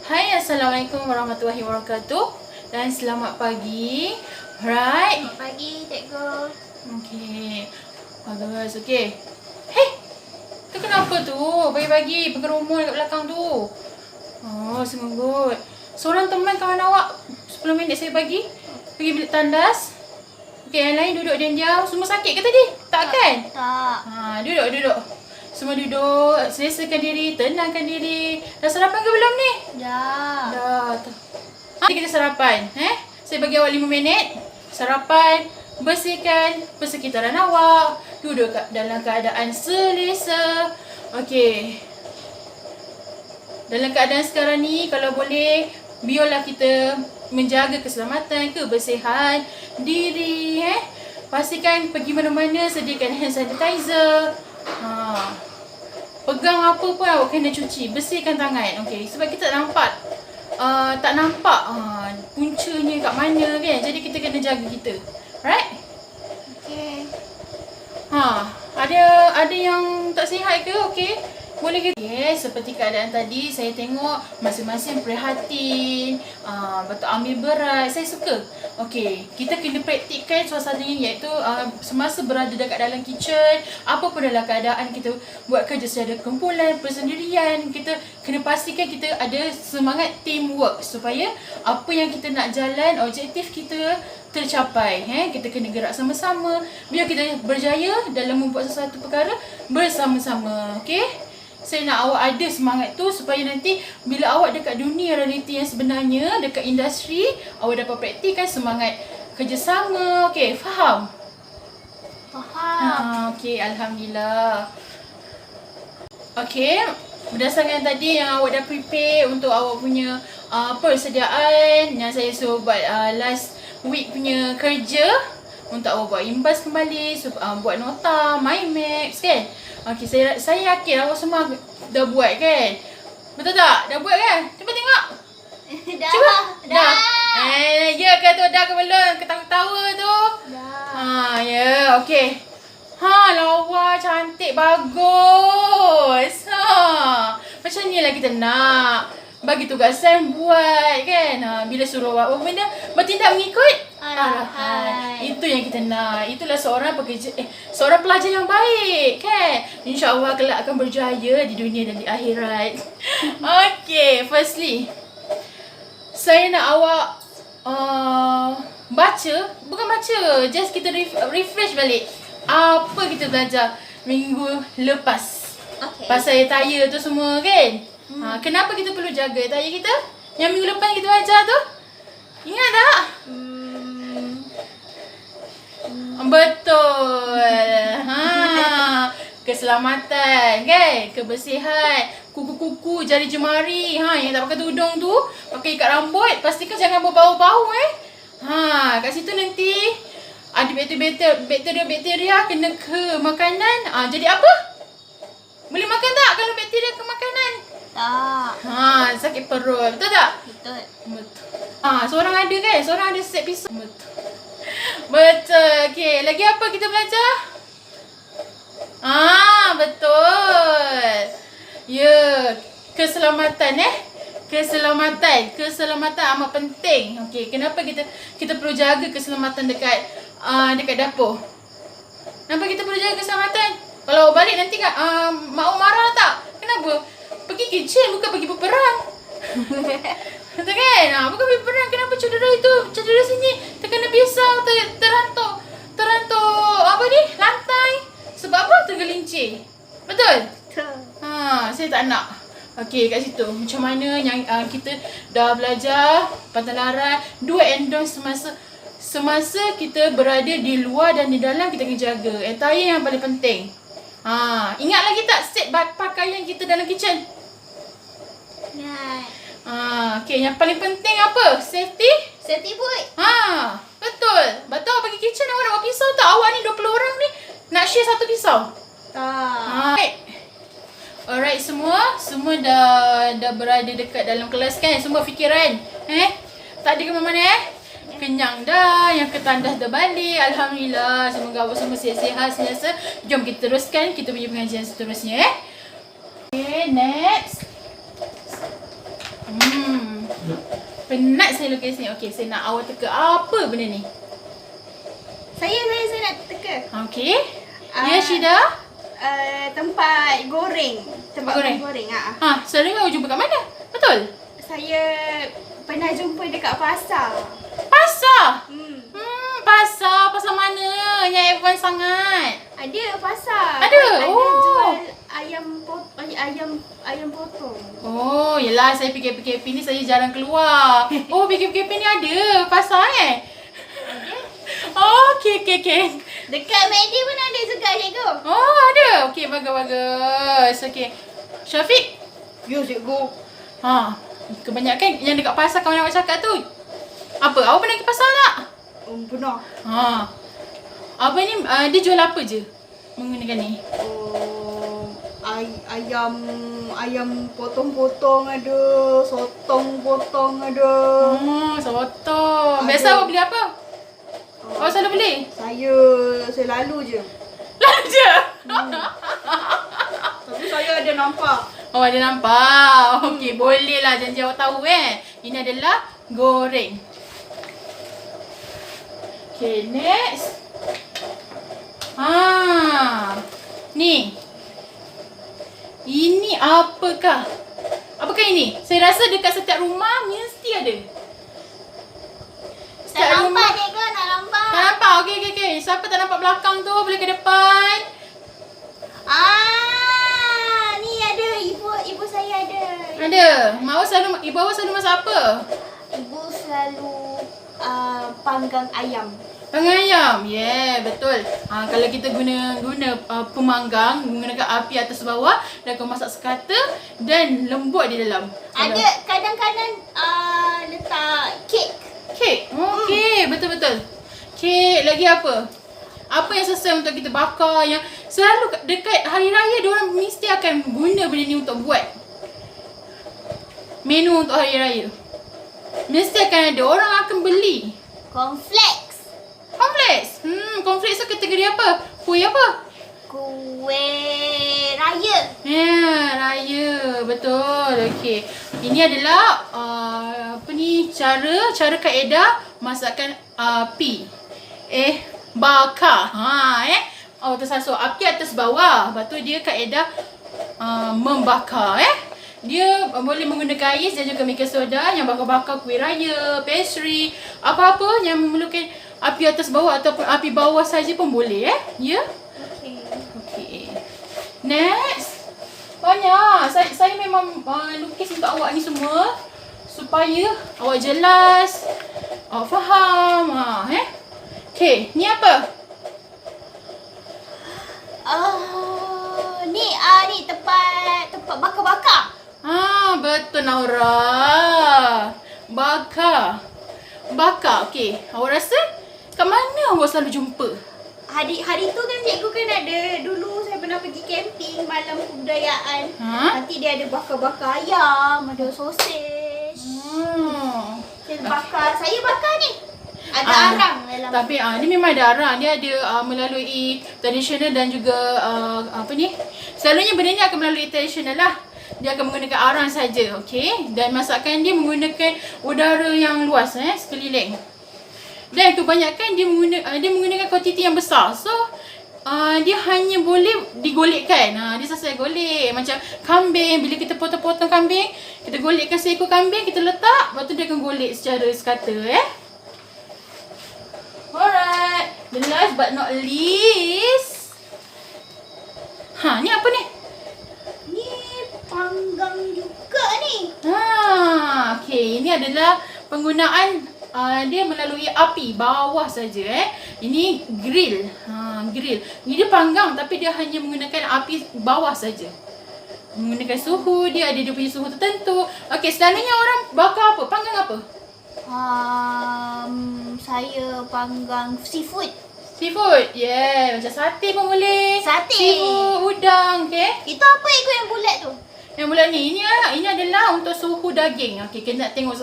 Hai, Assalamualaikum warahmatullahi wabarakatuh. Dan selamat pagi. Alright. Selamat pagi, cikgu. Okay. Bagus, okay. Hey! Tu kenapa tu? Pagi-pagi pergi rumah dekat belakang tu. Oh, sungguh. Seorang teman kawan awak 10 minit saya bagi. Pergi bilik tandas. Okay, yang lain duduk diam-diam. Semua sakit ke tadi? Tak kan? Tak. Duduk. Semua duduk, selesakan diri, tenangkan diri. Dah sarapan ke belum ni? Dah. Dah. Nanti kita sarapan. Saya bagi awak 5 minit. Sarapan, bersihkan persekitaran awak. Duduk dalam keadaan selesa. Okey. Dalam keadaan sekarang ni, kalau boleh, biarlah kita menjaga keselamatan, kebersihan diri. Pastikan pergi mana-mana, sediakan hand sanitizer. Pegang apa pun awak kena cuci, bersihkan tangan. Okey, sebab kita tak nampak puncanya kat mana kan. Jadi kita kena jaga kita. Right? Okey. Ada yang tak sihat ke? Okey. Boleh ke? Yes, seperti keadaan tadi saya tengok masing-masing prihatin, betul ambil berat. Saya suka. Okey, kita kena praktikkan suasananya iaitu semasa berada dekat dalam kitchen, apa pun dalam keadaan kita buat kerja secara kumpulan, persendirian, kita kena pastikan kita ada semangat teamwork supaya apa yang kita nak jalan, objektif kita tercapai. Kita kena gerak sama-sama biar kita berjaya dalam membuat sesuatu perkara bersama-sama. Okey? Saya nak awak ada semangat tu supaya nanti bila awak dekat dunia realiti yang sebenarnya, dekat industri, awak dapat praktikkan semangat kerjasama. Okey, faham? Faham. Okey, alhamdulillah. Okey, berdasarkan tadi yang awak dah prepare untuk awak punya persediaan yang saya suruh buat last week punya kerja, untuk awak buat imbas kembali, buat nota, mind maps kan. Okey, saya yakin awak semua dah buat kan? Betul tak? Dah buat kan? Cuba tengok. Dah. Cuba. Dah. Ya ke tu? Dah ke belum? Ketawa-ketawa tu. Dah. Ya, okey. Lawa, cantik, bagus. Macam ni lah kita nak. Bagi tugasan buat kan. Bila suruh apa benda, bertindak mengikut arahan. Itu yang kita nak. Itulah seorang seorang pelajar yang baik kan. InsyaAllah kelak akan berjaya di dunia dan di akhirat. Okay, firstly, saya nak awak baca. Bukan baca, just kita refresh balik apa kita belajar minggu lepas. Okey. Pasal tayar tu semua kan. Kenapa kita perlu jaga tayar kita? Yang minggu lepas kita belajar tu, ingat tak? Betul. Keselamatan kan, kebersihan, kuku-kuku, jari jemari, yang tak pakai tudung tu, pakai ikat rambut, pastikan jangan berbau-bau kat situ nanti ada bakteria kena ke makanan. Jadi apa? Boleh makan tak kalau bakteria ke makanan? Tak. Sakit perut. Betul tak? Betul. Seorang ada kan? Seorang ada set pisau. Betul. Okey, lagi apa kita belajar? Betul. Ya, keselamatan Keselamatan amat penting. Okey, kenapa kita perlu jaga keselamatan dekat dapur? Kenapa kita perlu jaga keselamatan? Kalau balik nanti mak marah tak? Kenapa? Pergi kitchen bukan pergi berperang. Betul kan? Bukan pergi berperang. Kenapa cedera sini, terkena pisau, terantuk lantai. Sebab apa? Tergelincir. Betul? Betul. Saya tak nak. Okey, kat situ macam mana yang kita dah belajar pantalaran, do and don't semasa kita berada di luar dan di dalam, kita kena jaga. Attire yang paling penting. Ingat lagi tak set pakaian kita dalam kitchen? Ingat. Okey, yang paling penting apa? Safety boot. Betul. Betul, pergi kitchen awak nak bawa pisau tak? Awak ni 20 orang ni nak share satu pisau? Tak. Alright, semua dah berada dekat dalam kelas kan? Semua fikiran. Tak ada ke mana-mana kenyang dah, yang ketandas dah balik. Alhamdulillah, semoga awak semua sihat-sihat sentiasa. Jom kita teruskan kita punya pengajian seterusnya. Okay, next. Penat saya lukis ni. Okey, saya nak awak teka apa benda ni. Saya nak teka. Okey. Ya, Syida. Tempat goreng. Tempat Goreng. goreng. Selalunya awak jumpa kat mana? Betul? Saya pernah jumpa dekat pasar. Pasar. Hmm. Pasar mana? Yang advance sangat. Ada pasar. Ada? Ada Oh. jual ayam potong. Oh, yelah, saya PKP ni saya jarang keluar. Oh, PKP ni ada pasar Ada. Oh, okey. Dekat McD pun ada juga, cikgu. Oh, ada. Okey, bagus. Okey. Syafiq. Ya, cikgu. Kebanyakan yang dekat pasar kawan awak cakap tu. Apa? Awak pernah pergi pasar tak? Pernah. Apa ni, dia jual apa je menggunakan ni? Ayam potong-potong ada, sotong potong ada. Sotong. Ada. Biasa awak beli apa? Awak selalu beli? Saya lalu je. Lalu je? Tapi saya ada nampak. Oh, ada nampak. Okey, boleh lah, janji awak tahu Ini adalah goreng. Okay, next. Ni. Ini apakah? Apakah ini? Saya rasa dekat setiap rumah mesti ada. Tak nampak, cikgu. Tak nampak. Tak nampak? Okey. Siapa tak nampak belakang tu, boleh ke depan. Ni ada. Ibu saya ada. Ada. Ibu awak selalu masak apa? Ibu selalu panggang ayam. Panggang ayam. Betul. Kalau kita guna pemanggang menggunakan api atas bawah dan kau masak sekata dan lembut di dalam. Ada kadang-kadang letak kek. Kek. Okey, betul. Kek, lagi apa? Apa yang selesai untuk kita bakar yang selalu dekat hari raya diorang mesti akan guna benda ni untuk buat menu untuk hari raya. Mesti akan ada orang akan beli. Cornflakes. Cornflakes tu kategori apa? Kuih apa? Kuih raya. Raya. Betul. Okey. Ini adalah cara kaedah masakan api. Bakar. Tersasul api atas bawah. Lepas tu dia kaedah membakar. Dia boleh menggunakan ais dan juga mikan soda yang bakar-bakar kuih raya, pastry, apa-apa yang memerlukan api atas bawah ataupun api bawah saja pun boleh. Ya? Okey. Next. Banyak. Saya memang lukis untuk awak ni semua supaya awak jelas, awak faham. Okey, ni apa? Ni tempat bakar-bakar. Betul Naura. Bakar. Okey. Awak rasa kat mana awak selalu jumpa? Hari tu kan cikgu kan ada, dulu saya pernah pergi camping malam kebudayaan. Nanti dia ada bakar-bakar ayam, ada sosis. Saya bakar ni. Ada arang dalam. Tapi ni memang ada arang. Dia ada melalui tradisional dan juga selalunya benda ni akan melalui tradisional lah. Dia akan menggunakan arang saja, okey? Dan masakan dia menggunakan udara yang luas sekeliling. Dan kebanyakan dia menggunakan kuantiti yang besar. So dia hanya boleh digolekkan. Dia selesai golek. Macam kambing, bila kita potong-potong kambing, kita golekkan seekor kambing, kita letak, lepas tu dia akan golek secara sekata. Alright. The last but not least. Ni apa ni? Ni panggang juga ni. Okey. Ini adalah penggunaan dia melalui api bawah saja. Ini grill. Grill. Ini dia panggang tapi dia hanya menggunakan api bawah saja. Menggunakan suhu, dia ada dia punya suhu tertentu. Okey, selalunya orang bakar apa? Panggang apa? Saya panggang seafood. Seafood. Macam sate pun boleh. Sate. Seafood, udang, okey. Itu apa yang bulat tu? Yang bulan ni, ini adalah untuk suhu daging. Okey, kita nak tengok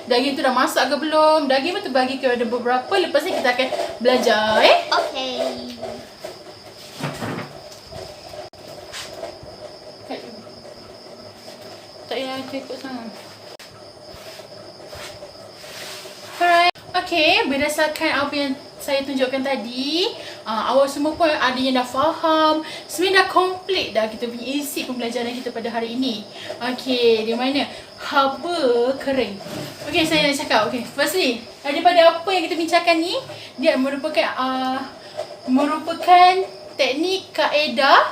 daging tu dah masak ke belum. Daging tu terbagi kepada beberapa. Lepas ni kita akan belajar. Okey. Tak payah ikut sangat. Okey, berdasarkan apa yang saya tunjukkan tadi, awak semua pun ada yang dah faham. Sebenarnya dah komplit dah kita punya isi pembelajaran kita pada hari ini. Okey, di mana haba kering. Okey, saya nak cakap. Okey, firstly, daripada apa yang kita bincangkan ni, dia merupakan teknik kaedah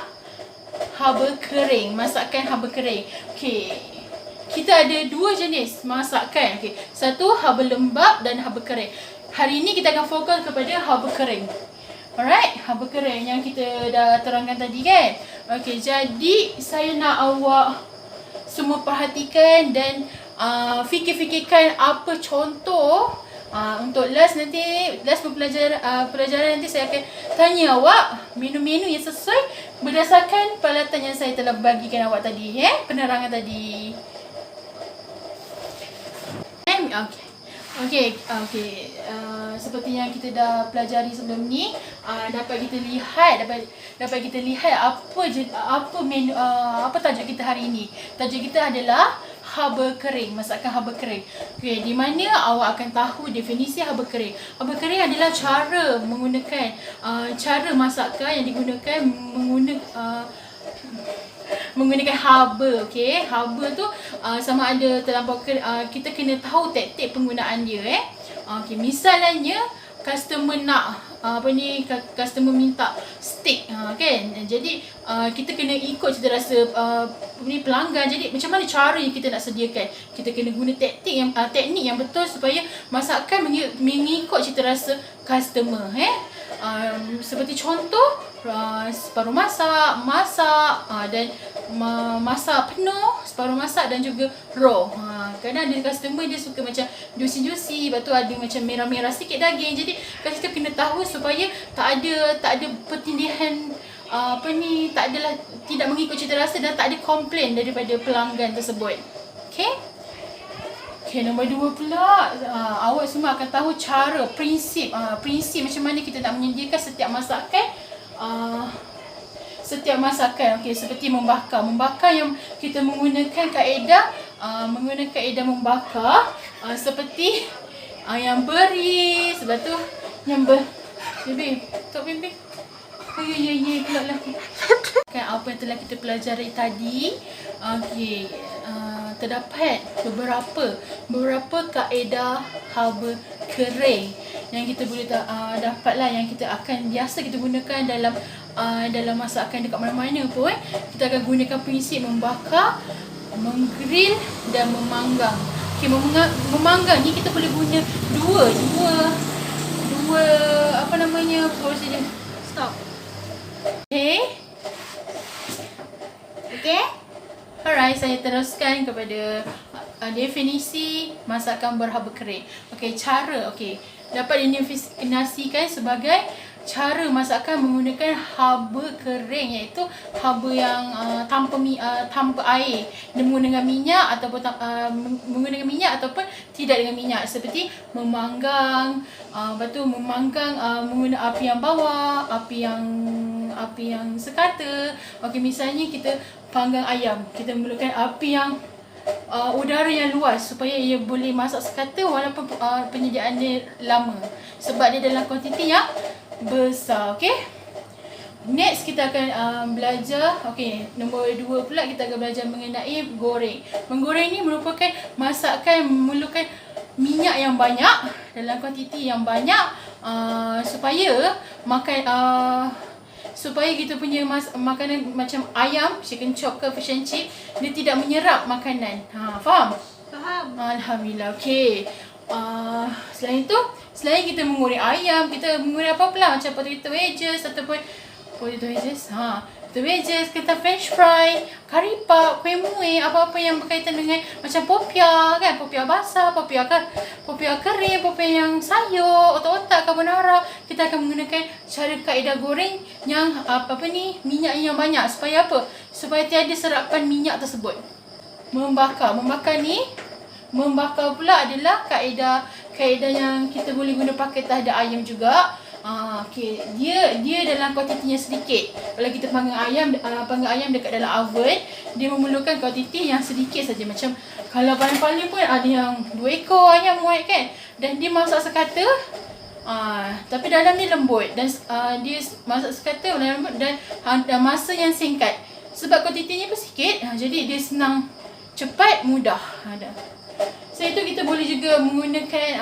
haba kering, masakan haba kering. Okey, kita ada dua jenis masakan. Okey, satu haba lembap dan haba kering. Hari ini kita akan fokus kepada haba kering. Alright, haba kering yang kita dah terangkan tadi kan. Okey, jadi saya nak awak semua perhatikan dan fikir-fikirkan apa contoh untuk last pelajaran nanti saya akan tanya awak menu-menu yang sesuai berdasarkan peralatan yang saya telah bagikan awak tadi, penerangan tadi. Okey. Seperti yang kita dah pelajari sebelum ni, dapat kita lihat apa menu apa tajuk kita hari ini. Tajuk kita adalah haba kering, masakan haba kering. Okey, di mana awak akan tahu definisi haba kering. Haba kering adalah cara masakan yang digunakan menggunakan haba. Okey, haba tu sama ada terlampau kita kena tahu taktik penggunaan dia. Okey, misalnya customer nak customer minta steak kan. Jadi kita kena ikut cita rasa pelanggan. Jadi macam mana cara yang kita nak sediakan? Kita kena guna teknik yang betul supaya masakan mengikut cita rasa customer. Seperti contoh, separuh masak, dan masak penuh, separuh masak dan juga raw. Kadang ada customer dia suka macam juicy, lepas tu ada macam merah-merah sikit daging. Jadi kita kena tahu supaya tak ada pertindihan tidak mengikut cita rasa dan tak ada komplain daripada pelanggan tersebut. Okey, nombor 2 pula, awak semua akan tahu cara, prinsip macam mana kita nak menyediakan setiap masakan. Okey, seperti membakar yang kita menggunakan kaedah membakar seperti yang beris, lepas tu yang Bibi, Tok Bibi. Ya pula lah. Kan apa yang telah kita pelajari tadi. Okey, terdapat beberapa kaedah haba kering yang kita boleh dapatlah, yang kita akan biasa kita gunakan dalam masakan dekat mana-mana pun. Kita akan gunakan prinsip membakar, menggrill dan memanggang. Okey, memanggang ni kita boleh guna dua prosedur. Stop. Okey. Alright, saya teruskan kepada definisi masakan berhaba kering. Okey, dapat didefinisikan sebagai cara masakan menggunakan haba kering, iaitu haba yang tanpa air, menggunakan minyak ataupun tidak dengan minyak, seperti memanggang. Lepas tu memanggang menggunakan api yang bawah, api yang sekata. Okey, misalnya kita panggang ayam, kita menggunakan api yang udara yang luas supaya ia boleh masak sekata walaupun penyediaannya lama, sebab dia dalam kuantiti yang besar. Okey, next kita akan belajar. Okey, nombor 2 pula kita akan belajar mengenai goreng. Menggoreng ni merupakan masakan memerlukan minyak yang banyak dalam kuantiti yang banyak, supaya kita punya makanan macam ayam, chicken chop ke fish and chip, dia tidak menyerap makanan. Faham? Faham. Alhamdulillah. Okey. Selain kita menggoreng ayam, kita menggoreng apa pula, macam potato wedges, kita french fry, curry puff, kuih muih, apa-apa yang berkaitan dengan macam popiah kan, popiah basah, popiah kering, popiah yang sayur, otak-otak, carbonara. Kita akan menggunakan cara kaedah goreng yang minyak yang banyak, supaya tiada serapan minyak tersebut. Membakar pula adalah kaedah yang kita boleh guna pakai terhadap ayam juga. Okey, dia dalam kuantiti yang sedikit. Kalau kita panggang ayam dekat dalam oven, dia memerlukan kuantiti yang sedikit saja. Macam kalau paling-paling pun ada yang 2 ekor ayam muat kan. Dan dia masak sekata, tapi dalam ni lembut dan dia masak sekata dalam lembut dan masa yang singkat. Sebab kuantitinya pun sikit, jadi dia senang, cepat, mudah. Selain itu kita boleh juga menggunakan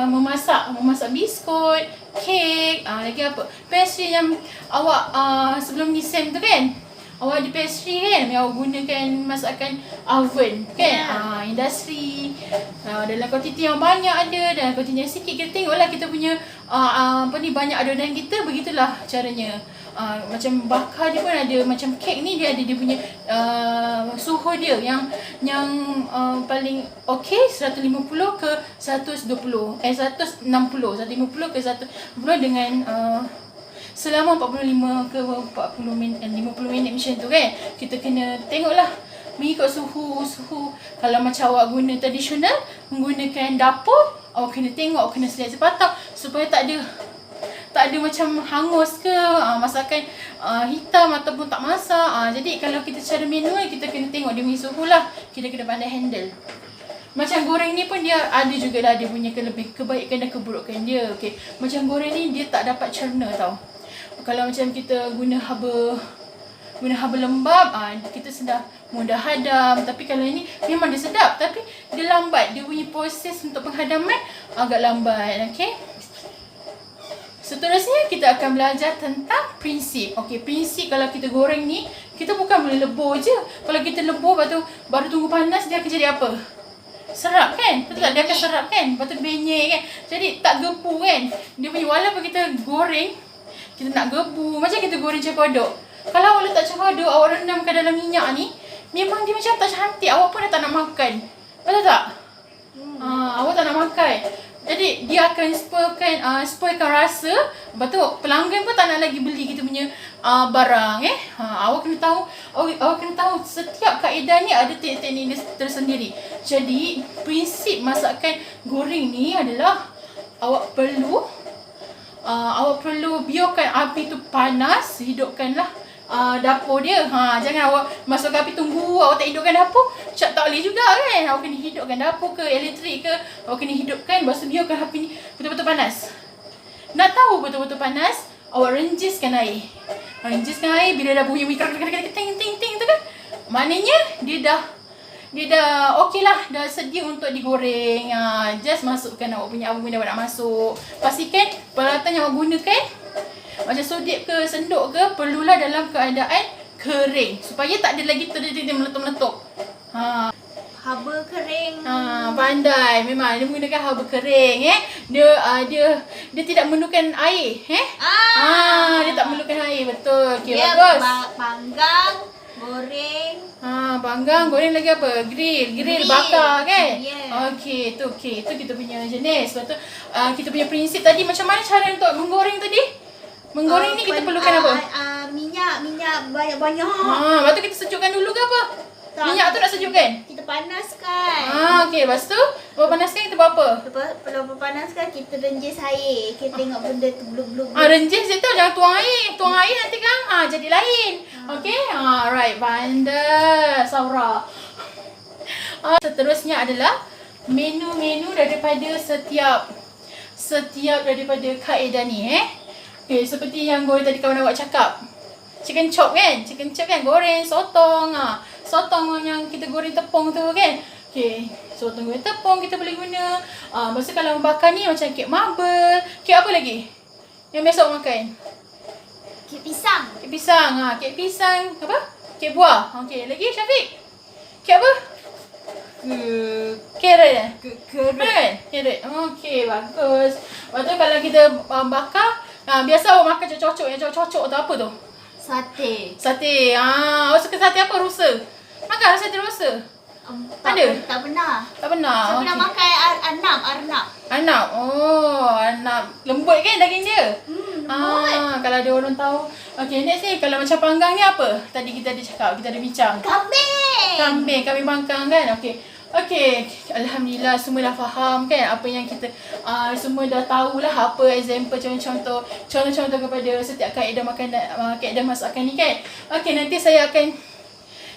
memasak biskut, kek, lagi apa? Pastry yang awak sebelum ni Sam tu kan. Awak ada pastry kan yang awak gunakan masakan oven kan. Industri. Dalam kuantiti yang banyak ada, dalam kuantiti yang sikit. Kita tengoklah kita punya banyak adonan kita, begitulah caranya. Macam bakar dia pun ada, macam kek ni dia ada dia punya suhu dia yang paling okey 150 ke 120 160 150 ke 120 dengan selama 45 ke 40 minit 50 minit macam tu kan. Kita kena tengoklah mengikut suhu. Kalau macam awak guna tradisional menggunakan dapur, awak kena tengok, awak kena select sepatah supaya tak ada macam hangus ke masakan hitam ataupun tak masak. Jadi kalau kita cara manual, kita kena tengok dia punya suhu lah. Kita kena pandai handle. Macam goreng ni pun dia ada jugalah dia punya kebaikan dan keburukan dia. Okay. Macam goreng ni dia tak dapat cerna tau. Kalau macam kita guna haba lembab, kita sudah mudah hadam. Tapi kalau ini memang dia sedap, tapi dia lambat. Dia punya proses untuk penghadaman agak lambat. Okay. Seterusnya kita akan belajar tentang prinsip. Okey, prinsip kalau kita goreng ni, kita bukan boleh lebur je. Kalau kita lebur baru tunggu panas, dia akan jadi apa? Serap kan? Betul tak? Dia akan serap kan? Lepas tu benyek kan? Jadi tak gebu kan? Dia punya walaupun kita goreng, kita nak gebu. Macam kita goreng cengkodok. Kalau awak letak cengkodok, awak rendamkan dalam minyak ni, memang dia macam tak cantik. Awak pun dah tak nak makan. Betul tak? Awak tak nak makan. Jadi dia akan spoilkan rasa. Lepas tu pelanggan pun tak nak lagi beli kita punya barang. Awak kena tahu setiap kaedah ni ada teknik dia tersendiri. Jadi prinsip masakan goreng ni adalah awak perlu biarkan api tu panas, hidupkanlah dapur dia. Jangan awak masuk api tunggu, awak tak hidupkan dapur, tak boleh juga kan. Awak kena hidupkan dapur ke elektrik ke, awak kena hidupkan, lepas tu biarkan api ni betul-betul panas. Nak tahu betul-betul panas, awak renjiskan air. Bila dah bunyi ting tu kan, maknanya dia dah okey lah, dah sedia untuk digoreng. Just masukkan awak punya apa benda awak nak masuk. Pastikan peralatan yang awak gunakan macam sodip ke senduk ke perlulah dalam keadaan kering supaya tak ada lagi meletup-meletup. Haba kering. Pandai. Memang dia menggunakan haba kering Dia tidak memerlukan air. Dia tak memerlukan air. Betul. Okey, bagus. Panggang, goreng. Panggang, goreng lagi apa? Grill bakar kan? Yeah. Okey, tu kita punya jenis. Lepas tu kita punya prinsip tadi, macam mana cara untuk menggoreng tadi? Menggoreng ni kita perlukan apa? Minyak banyak-banyak. Lepas tu kita sejukkan dulu ke apa? Minyak tu nak sejukkan? Kita panaskan. Okey, lepas tu baru panaskan kita buat apa? Lepas panaskan kita renjis air. Kita tengok benda tu blub-blub. Renjis je tu, jangan tuang air. Tuang air nanti kan jadi lain. Okey? Right, pandai Saura. Seterusnya adalah menu-menu daripada setiap daripada kaedah ni Okay, seperti yang goreng tadi kawan awak cakap. Chicken chop kan? Goreng sotong. Sotong yang kita goreng tepung tu kan? Okay, sotong goreng tepung kita boleh guna. Lepas tu kalau bakar ni macam kek marble. Kek apa lagi? Yang biasa awak makan? Kek pisang. Kek pisang apa? Kek buah. Okay, lagi Syafiq? Kek apa? Carrot Carrot. Okay, bagus. Lepas tu kalau kita bakar, biasa awak makan cocok. Yang cocok tu apa tu? Sate. Awak suka sate apa? Rusa? Makan sate rusa? Ada? Tak pernah. Tak pernah? Saya pernah makan arnab. Arnab. Lembut kan daging dia? Lembut. Kalau ada orang tahu. Okay, next ni kalau macam panggang ni apa? Tadi kita ada cakap, kita ada bincang. Kambing Kambing panggang kan? Okay. Okey, alhamdulillah semua dah faham kan apa yang kita semua dah tahulah apa example contoh-contoh kepada setiap kaedah makanan, kaedah masakan ni kan. Okey, nanti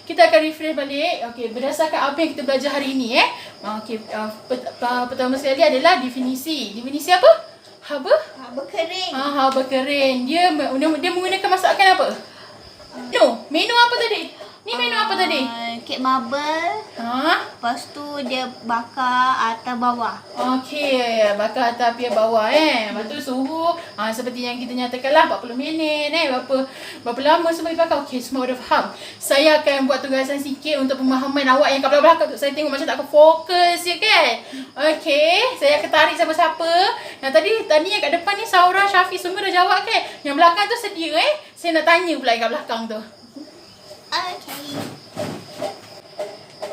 kita akan refresh balik. Okey, berdasarkan apa yang kita belajar hari ini Okey, pertama sekali adalah definisi. Definisi apa? Haba? Haba kering. Haba kering. Dia menggunakan masakan apa? Menu apa tadi? Ni menu apa tadi? Kek marble. Lepas tu dia bakar atas bawah. Okey, bakar atas api bawah Lepas tu suhu seperti yang kita nyatakanlah 40 minit berapa lama semua dibakar. Okey, semua dah faham. Saya akan buat tugasan sikit untuk pemahaman awak yang kat belakang tu. Saya tengok macam tak fokus je kan. Okey, saya akan tarik siapa-siapa. Yang tadi yang kat depan ni Saura, Syafiq semua dah jawab kan. Yang belakang tu sedia Saya nak tanya pula yang kat belakang tu.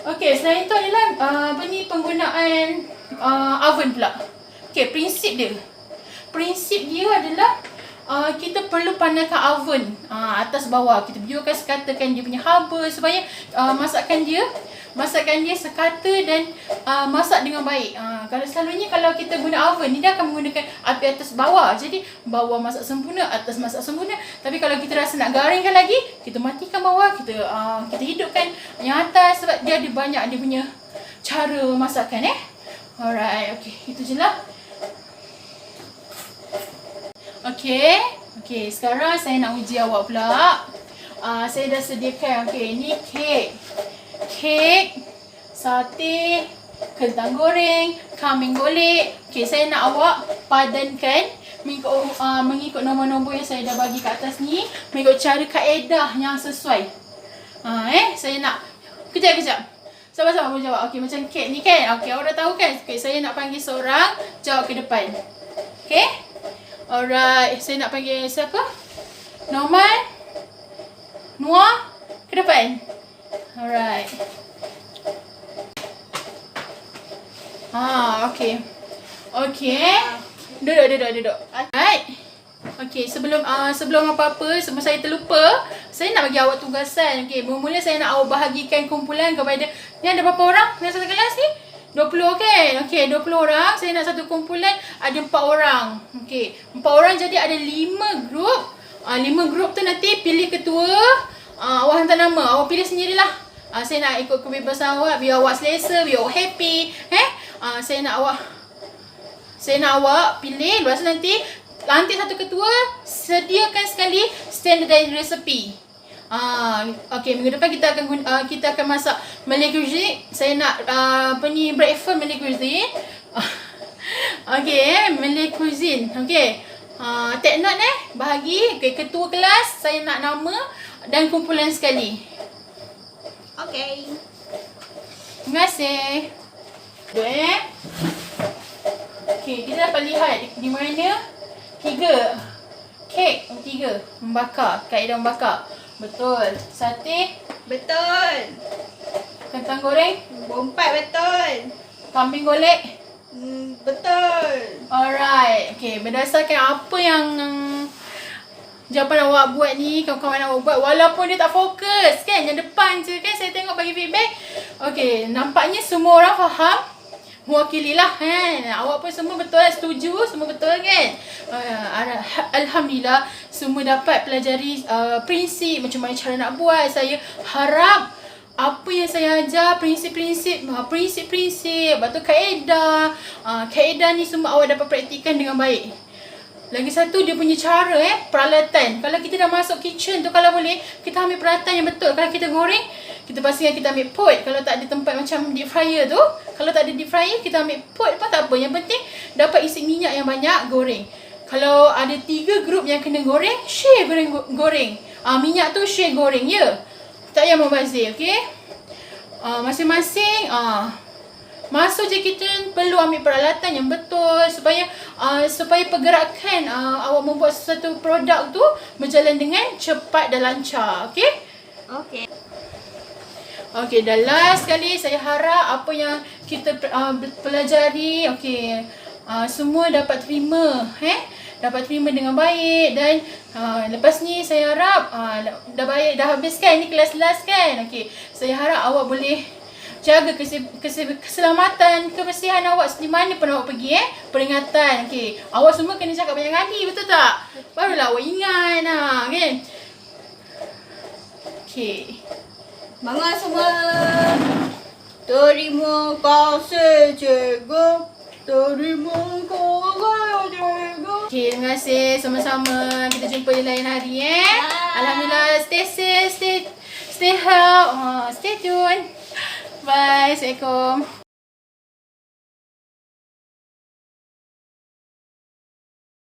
Okey, selain tu adalah penggunaan oven pula. Okey, prinsip dia adalah kita perlu panaskan oven atas bawah. Kita biarkan sekatakan dia punya haba supaya masakan dia sekata dan masak dengan baik. Selalunya kalau kita guna oven ni dia akan menggunakan api atas bawah. Jadi bawah masak sempurna, atas masak sempurna. Tapi kalau kita rasa nak garingkan lagi, kita matikan bawah, kita hidupkan yang atas sebab dia ada banyak dia punya cara masakkan Alright, okey, itu je lah. Okey, sekarang saya nak uji awak pula. Saya dah sediakan. Okey, ni kek, sate, kentang goreng, kambing golek. Okey, saya nak awak padankan mengikut nombor-nombor yang saya dah bagi kat atas ni, mengikut cara kaedah yang sesuai. Saya nak kejap. Sama-sama boleh jawab. Okey, macam kek ni kan. Okey, awak dah tahu kan? Okey, saya nak panggil seorang jawab ke depan. Okey? Alright, saya nak panggil siapa? Norman, Noah, ke depan. Alright. Okey. Duduk. Alright. Okey, sebelum apa-apa, sebelum saya terlupa, saya nak bagi awak tugasan. Okey, mula-mula saya nak awak bahagikan kumpulan kepada, ni ada berapa orang dalam satu kelas ni? 20 kan? Okey, 20 orang. Saya nak satu kumpulan ada 4 orang. Okey, 4 orang jadi ada 5 grup. 5 grup tu nanti pilih ketua. Awak hantar nama. Awak pilih sendirilah. Saya nak ikut kebebasan awak biar awak selesa, biar awak happy. Saya nak awak pilih. Lepas tu nanti lantik satu ketua, sediakan sekali standardized recipe. Okey, minggu depan kita akan masak Malay cuisine. Saya nak breakfast Malay cuisine. Okey, Malay cuisine. Okey. Take note bahagi. Okey, ketua kelas, saya nak nama dan kumpulan sekali. Okey. Terima kasih. Duduk Okey, kita dapat lihat di mana 3 kek, 3 membakar, kaedah membakar. Betul. Sate? Betul. Kentang goreng? 4 betul. Kambing golek? Betul. Alright. Okay, berdasarkan apa yang jawapan awak buat ni, kawan-kawan awak buat, walaupun dia tak fokus kan, yang depan je kan saya tengok bagi feedback. Okay, nampaknya semua orang faham. Mewakililah kan. Awak pun semua betul, setuju, semua betul kan. Alhamdulillah semua dapat pelajari prinsip macam mana cara nak buat. Saya harap apa yang saya ajar, prinsip-prinsip, lepas tu kaedah ni semua awak dapat praktikan dengan baik. Lagi satu, dia punya cara peralatan. Kalau kita dah masuk kitchen tu, kalau boleh kita ambil peralatan yang betul. Kalau kita goreng, kita pastikan kita ambil pot. Kalau tak ada tempat macam deep fryer tu, kalau tak ada deep fryer, kita ambil pot pun tak apa. Yang penting dapat isi minyak yang banyak, goreng. Kalau ada 3 grup yang kena goreng, share goreng. Minyak tu share goreng, ya. Tak payah membazir, okey? Masing-masing masuk je kitchen perlu ambil peralatan yang betul supaya pergerakan awak membuat sesuatu produk tu berjalan dengan cepat dan lancar, okey? Okey. Okey, dah last sekali saya harap apa yang kita pelajari, okey, semua dapat terima, dapat terima dengan baik. Dan lepas ni saya harap dah habis kan ni kelas last kan. Okey, saya harap awak boleh jaga keselamatan, kebersihan awak di mana pun awak pergi peringatan. Okey, awak semua kena cakap banyak kali, betul tak? Barulah awak ingat kan. Okey. Semangat semua. Terima kasih cikgu. Terima kasih cikgu. Okey, terima kasih sama-sama. Kita jumpa di lain hari Alhamdulillah, stay safe, stay healthy, stay tune. Bye. Assalamualaikum.